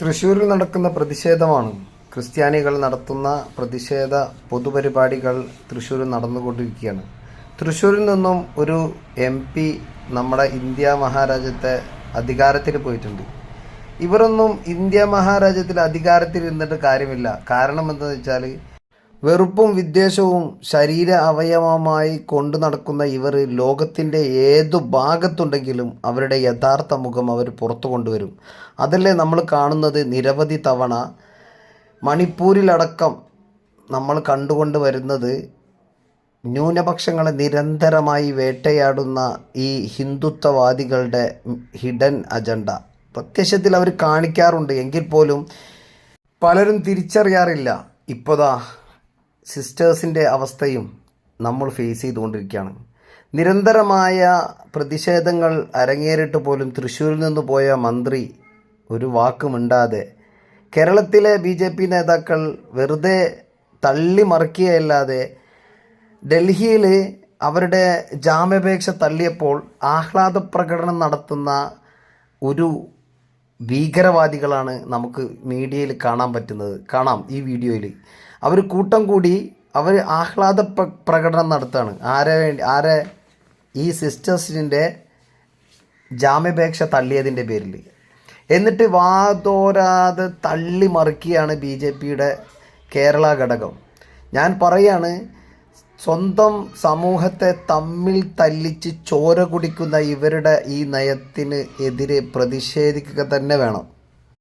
തൃശ്ശൂരിൽ നടക്കുന്ന പ്രതിഷേധമാണ്. ക്രിസ്ത്യാനികൾ നടത്തുന്ന പ്രതിഷേധ പൊതുപരിപാടികൾ തൃശ്ശൂരിൽ നടന്നുകൊണ്ടിരിക്കുകയാണ്. തൃശ്ശൂരിൽ നിന്നും ഒരു MP നമ്മുടെ ഇന്ത്യ മഹാരാജ്യത്തെ അധികാരത്തിൽ പോയിട്ടുണ്ട്. ഇവരൊന്നും ഇന്ത്യ മഹാരാജ്യത്തിൽ അധികാരത്തിൽ ഇരുന്നിട്ട് കാര്യമില്ല. കാരണം എന്താണെന്ന് വെച്ചാൽ വെറുപ്പും വിദ്വേഷവും ശരീര അവയവമായി കൊണ്ടു നടക്കുന്ന ഇവർ ലോകത്തിൻ്റെ ഏതു ഭാഗത്തുണ്ടെങ്കിലും അവരുടെ യഥാർത്ഥ മുഖം അവർ പുറത്തു കൊണ്ടുവരും. അതല്ലേ നമ്മൾ കാണുന്നത് നിരവധി തവണ. മണിപ്പൂരിലടക്കം നമ്മൾ കണ്ടുകൊണ്ട് വരുന്നത് ന്യൂനപക്ഷങ്ങളെ നിരന്തരമായി വേട്ടയാടുന്ന ഈ ഹിന്ദുത്വവാദികളുടെ ഹിഡൻ അജണ്ട പ്രത്യക്ഷത്തിൽ അവർ കാണിക്കാറുണ്ട്. എങ്കിൽ പോലും പലരും തിരിച്ചറിയാറില്ല. ഇപ്പോഴാ സിസ്റ്റേഴ്സിൻ്റെ അവസ്ഥയും നമ്മൾ ഫേസ് ചെയ്തുകൊണ്ടിരിക്കുകയാണ്. നിരന്തരമായ പ്രതിഷേധങ്ങൾ അരങ്ങേറിയിട്ട് പോലും തൃശ്ശൂരിൽ നിന്ന് പോയ മന്ത്രി ഒരു വാക്ക് മിണ്ടാതെ കേരളത്തിലെ BJP നേതാക്കൾ വെറുതെ തള്ളി മറിക്കുകയല്ലാതെ ഡൽഹിയിൽ അവരുടെ ജാമ്യാപേക്ഷ തള്ളിയപ്പോൾ ആഹ്ലാദ പ്രകടനം നടത്തുന്ന ഒരു ഭീകരവാദികളാണ് നമുക്ക് മീഡിയയിൽ കാണാൻ പറ്റുന്നത്. കാണാം ഈ വീഡിയോയിൽ. അവർ കൂട്ടം കൂടി അവർ ആഹ്ലാദ പ്രകടനം നടത്തുകയാണ്. ആരെ ഈ സിസ്റ്റേഴ്സിൻ്റെ ജാമ്യാപേക്ഷ തള്ളിയതിൻ്റെ പേരിൽ. എന്നിട്ട് വാതോരാതെ തള്ളി മറിക്കുകയാണ് BJPയുടെ കേരള ഘടകം. ഞാൻ പറയാണ്, സ്വന്തം സമൂഹത്തെ തമ്മിൽ തല്ലിച്ച് ചോര കുടിക്കുന്ന ഇവരുടെ ഈ നയത്തിന് എതിരെ പ്രതിഷേധിക്കുക തന്നെ വേണം.